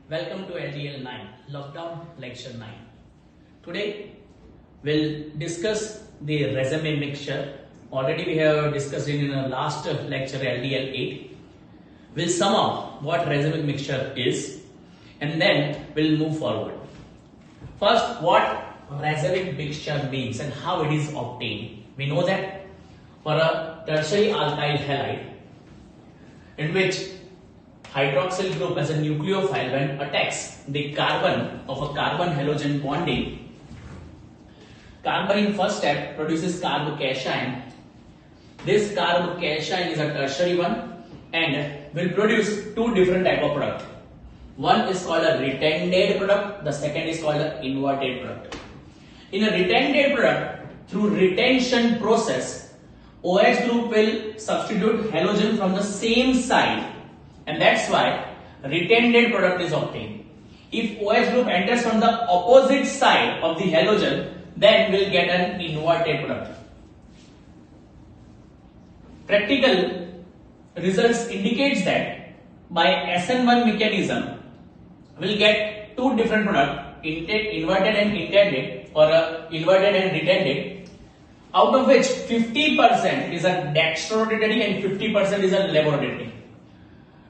Welcome to LDL 9, Lockdown Lecture 9. Today we'll discuss the resume mixture. Already we have discussed it in our last lecture LDL 8. We'll sum up what resume mixture is and then we'll move forward. First, what resume mixture means and how it is obtained. We know that for a tertiary alkyl halide in which hydroxyl group as a nucleophile when attacks the carbon of a carbon halogen bonding, carbon in first step produces carbocation. This carbocation is a tertiary one and will produce two different type of product. One is called a retended product, the second is called an inverted product. In a retended product, through retention process, OH group will substitute halogen from the same side, and that's why retended product is obtained. If OH group enters from the opposite side of the halogen, then we'll get an inverted product. Practical results indicates that by SN1 mechanism, we'll get two different products, inverted and intended, or inverted and retended, out of which 50% is a dextrorotatory and 50% is a levorotatory.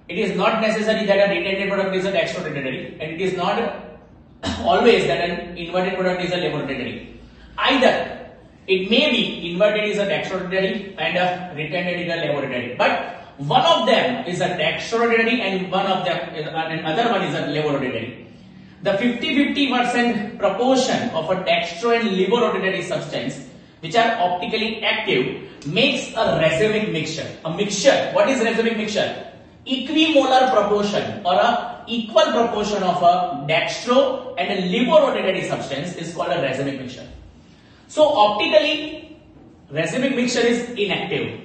It is not necessary that a retended product is a dextrorotatory, and it is not always that an inverted product is a levorotatory. Either it may be inverted is a dextrorotatory and a retended is a levorotatory, but one of them is a dextrorotatory and another one is a levorotatory. The 50-50% proportion of a dextro and levorotatory substance which are optically active makes a racemic mixture. A mixture. What is racemic mixture? Equimolar proportion or a equal proportion of a dextro and a levorotatory substance is called a racemic mixture. So optically, racemic mixture is inactive.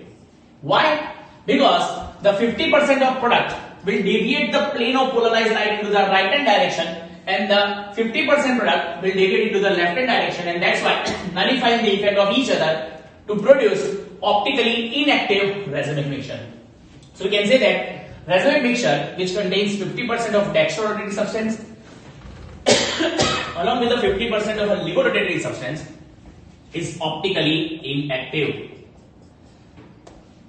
Why? Because the 50% of product will deviate the plane of polarized light into the right hand direction, and the 50% product will deviate into the left hand direction, and that's why nullifying the effect of each other to produce optically inactive racemic mixture. So we can say that racemic mixture which contains 50% of dextrorotatory substance along with the 50% of a levorotatory substance is optically inactive.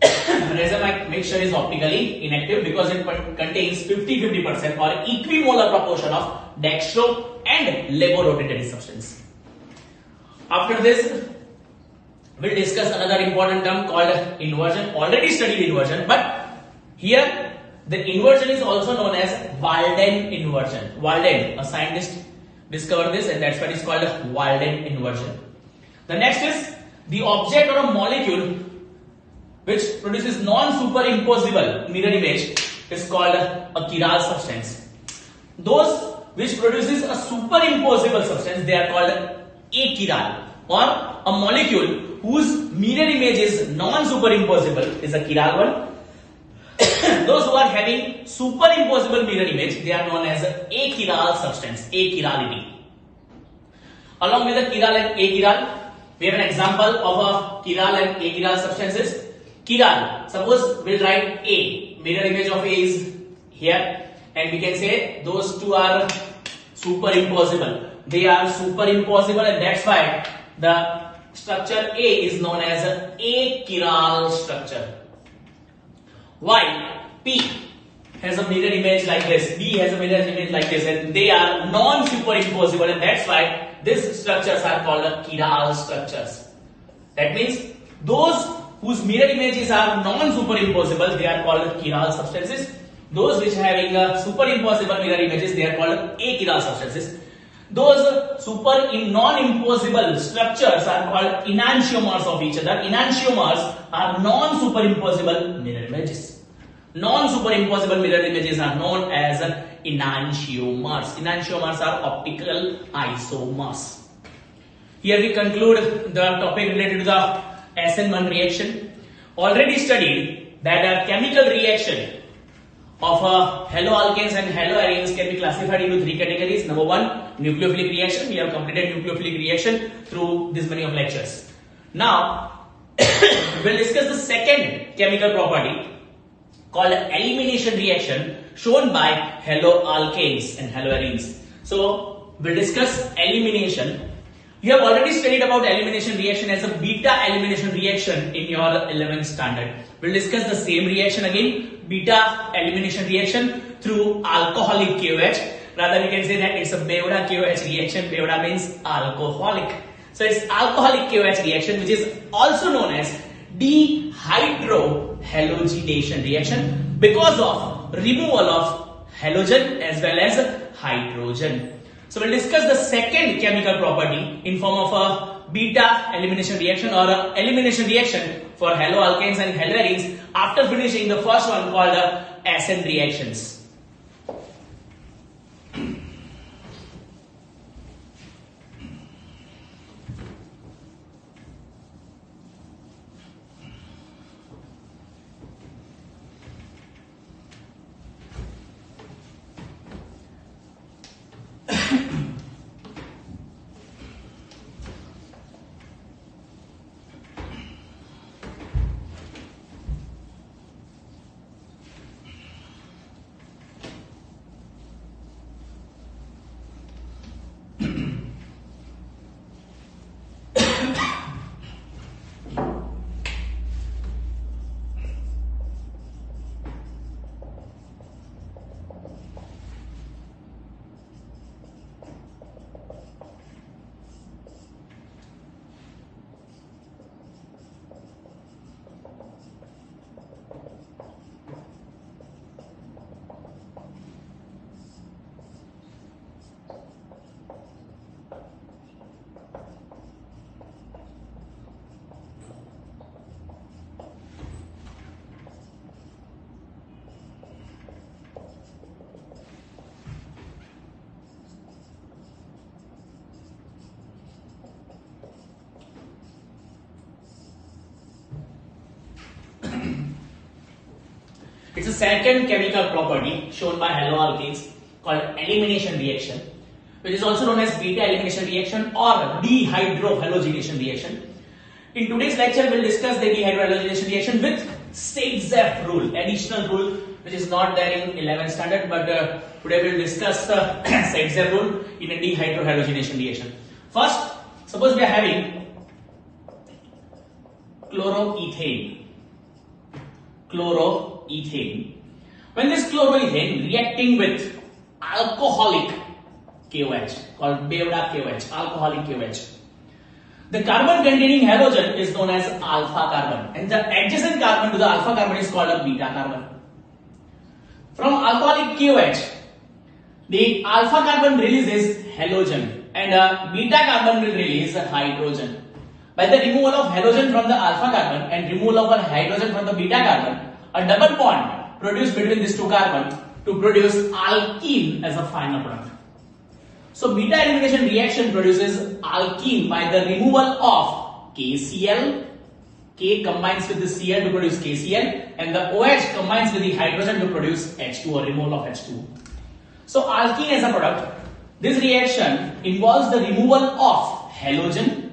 Racemic mixture is optically inactive because it contains 50-50% or equimolar proportion of dextro and levorotatory substance. After this, we'll discuss another important term called inversion. Already studied inversion, but here the inversion is also known as Walden inversion. Walden, a scientist, discovered this, and that's why it's called Walden inversion. The next is the object or a molecule which produces non-superimposable mirror image is called a chiral substance. Those which produces a superimposable substance, they are called achiral, or a molecule whose mirror image is non-superimposable is a chiral one. Those who are having superimposable mirror image, they are known as achiral substance, achirality. Along with the chiral and achiral, we have an example of a chiral and achiral substances. Chiral, suppose we'll write A, mirror image of A is here, and we can say those two are superimposable. They are superimposable, and that's why the structure A is known as an achiral structure. While P has a mirror image like this, B has a mirror image like this, and they are non-superimposable, and that's why these structures are called chiral structures. That means those whose mirror images are non-superimposable, they are called chiral substances. Those which are having superimposable mirror images, they are called achiral substances. Those non-imposable structures are called enantiomers of each other. Enantiomers are non-superimposable mirror images. Non-superimposable mirror images are known as enantiomers. Enantiomers are optical isomers. Here we conclude the topic related to the SN1 reaction. Already studied that a chemical reaction of haloalkanes and haloarenes can be classified into three categories. Number one, nucleophilic reaction. We have completed nucleophilic reaction through this many of lectures. Now, we'll discuss the second chemical property called elimination reaction, shown by haloalkanes and haloarenes. So we'll discuss elimination. You have already studied about elimination reaction as a beta elimination reaction in your 11th standard. We'll discuss the same reaction again, beta elimination reaction through alcoholic KOH. Rather, we can say that it's a Bevda KOH reaction. Bevda means alcoholic. So it's alcoholic KOH reaction, which is also known as dehydrohalogenation reaction because of removal of halogen as well as hydrogen. So we'll discuss the second chemical property in form of a beta elimination reaction or a elimination reaction for haloalkanes and haloarenes after finishing the first one called SN reactions. It's a second chemical property shown by haloalkanes called elimination reaction, which is also known as beta elimination reaction or dehydrohalogenation reaction. In today's lecture, we'll discuss the dehydrohalogenation reaction with Stainszeff rule, additional rule which is not there in 11th standard, but today we'll discuss the Stainszeff rule in a dehydrohalogenation reaction. First, suppose we are having chloroethane. When this chloroethane reacting with alcoholic KOH called Bevda KOH, alcoholic KOH, the carbon containing halogen is known as alpha carbon and the adjacent carbon to the alpha carbon is called a beta carbon. From alcoholic KOH, the alpha carbon releases halogen and beta carbon will release hydrogen. By the removal of halogen from the alpha carbon and removal of hydrogen from the beta carbon, a double bond produced between these two carbons to produce alkene as a final product. So beta elimination reaction produces alkene by the removal of KCl. K combines with the Cl to produce KCl and the OH combines with the hydrogen to produce H2 or removal of H2. So alkene as a product, this reaction involves the removal of halogen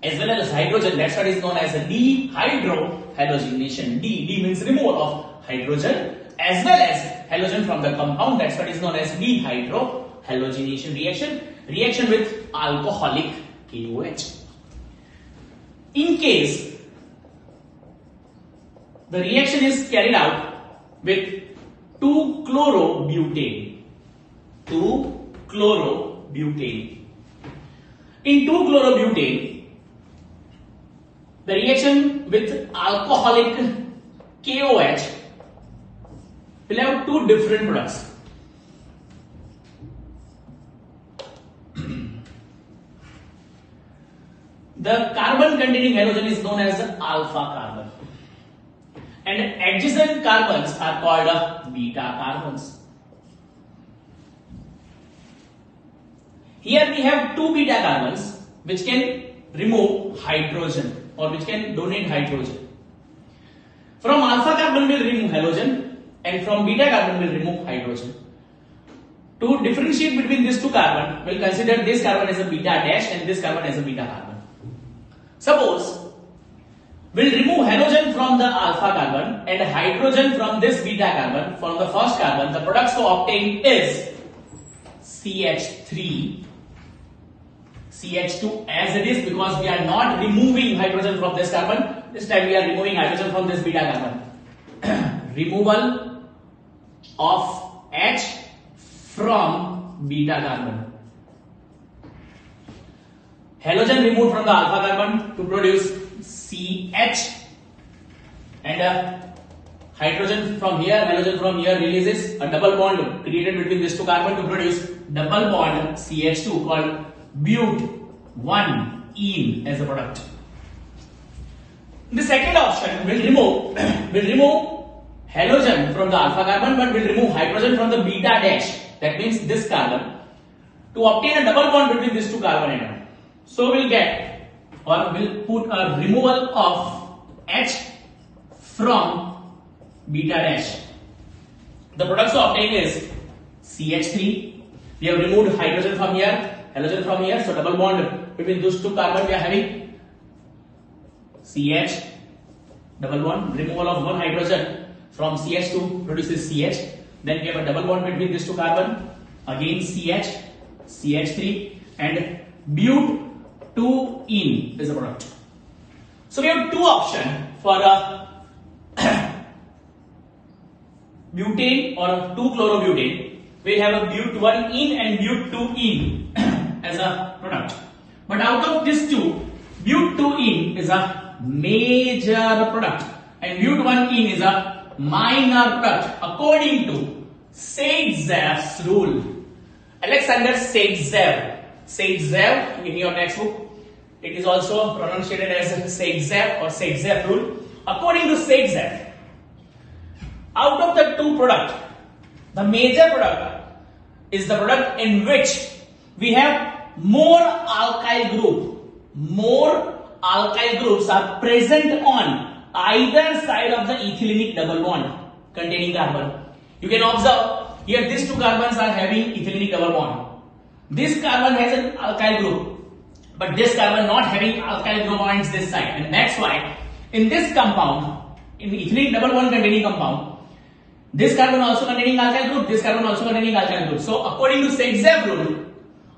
as well as hydrogen. That's what is known as a dehydrohalogenation. D means removal of hydrogen as well as halogen from the compound. That's what is known as dehydrohalogenation reaction. Reaction with alcoholic KOH. In case the reaction is carried out with 2-chlorobutane. In 2-chlorobutane, the reaction with alcoholic KOH will have two different products. The carbon containing halogen is known as alpha carbon and adjacent carbons are called beta carbons. Here we have two beta carbons which can remove hydrogen or which can donate hydrogen. From alpha carbon will remove halogen and from beta carbon will remove hydrogen. To differentiate between these two carbon, we'll consider this carbon as a beta dash and this carbon as a beta carbon. Suppose we'll remove halogen from the the alpha carbon and hydrogen from this beta carbon, from the first carbon, the products to obtain is CH3, CH2 as it is, because we are not removing hydrogen from this carbon. This time we are removing hydrogen from this beta carbon. Removal of H from beta carbon. Halogen removed from the alpha carbon to produce CH, and hydrogen from here, halogen from here releases a double bond created between these two carbon to produce double bond CH2 called but1-ene as a product. The second option will remove halogen from the alpha carbon, but will remove hydrogen from the beta dash. That means this carbon, to obtain a double bond between these two carbon atoms. So we'll get, or we'll put a removal of H from beta dash. The products to obtain is CH3. We have removed hydrogen from here, halogen from here, so double bond between those two carbon we are having CH, double bond, removal of one hydrogen from CH2 produces CH. Then we have a double bond between these two carbon, again CH, CH3, and but2-ene is the product. So we have two options for a butane or 2-chlorobutane. We have a but1-ene and but2-ene as a product. But out of these two, but2-ene is a major product and but1-ene is a minor product according to Zaitsev's rule. Alexander Zaitsev in your textbook, it is also pronounced as Zaitsev or Zaitsev rule. According to Zaitsev, out of the two products, the major product is the product in which we have more alkyl groups are present on either side of the ethylenic double bond containing carbon. You can observe here these two carbons are having ethylenic double bond. This carbon has an alkyl group, but this carbon not having alkyl group on this side, and that's why in this compound, in the ethylenic double bond containing compound, this carbon also containing alkyl group, this carbon also containing alkyl group. So according to Zaitsev rule,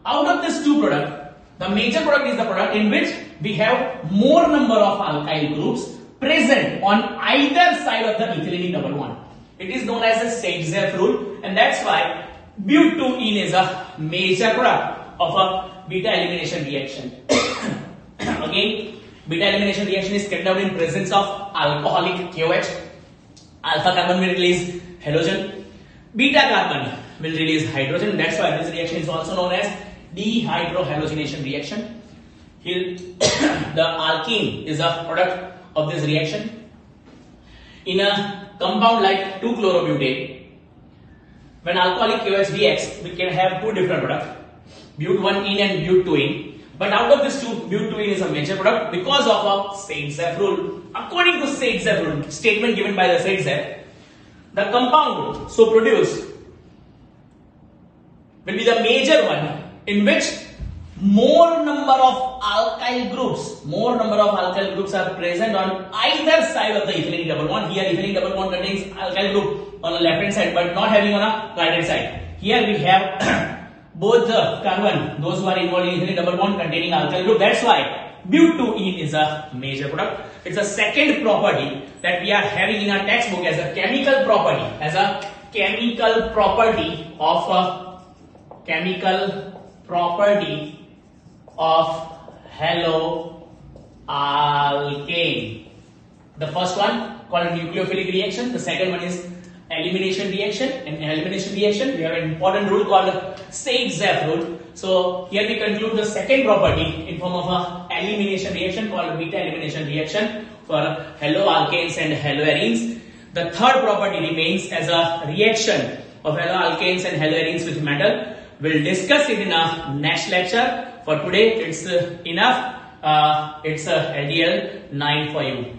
out of these two products, the major product is the product in which we have more number of alkyl groups present on either side of the ethylenic double bond. It is known as the Zaitsev rule, and that's why but2-ene is a major product of a beta elimination reaction. Again, beta elimination reaction is carried out in presence of alcoholic KOH. Alpha carbon will release halogen, beta carbon will release hydrogen. That's why this reaction is also known as dehydrohalogenation reaction. Here, the alkene is a product of this reaction. In a compound like 2-chlorobutane, when alcoholic KOH reacts, we can have two different products, but1-ene and but2-ene. But out of these two, but2-ene is a major product because of a Zaitsev rule. According to Zaitsev rule, statement given by the Zaitsev, the compound so produced will be the major one in which more number of alkyl groups are present on either side of the ethylenic double bond. Here ethylenic double bond contains alkyl group on the left hand side but not having on a right hand side. Here we have both the carbon, those who are involved in ethylenic double bond containing alkyl group. That's why but2-ene is a major product. It's a second property that we are having in our textbook as a chemical property, of haloalkane. The first one called nucleophilic reaction. The second one is elimination reaction. In elimination reaction, we have an important rule called Zaitsev rule. So here we conclude the second property in form of a elimination reaction called beta elimination reaction for haloalkanes and haloarenes. The third property remains as a reaction of haloalkanes and haloarenes with metal. We'll discuss it in a next lecture. For today, it's enough. It's LDL 9 for you.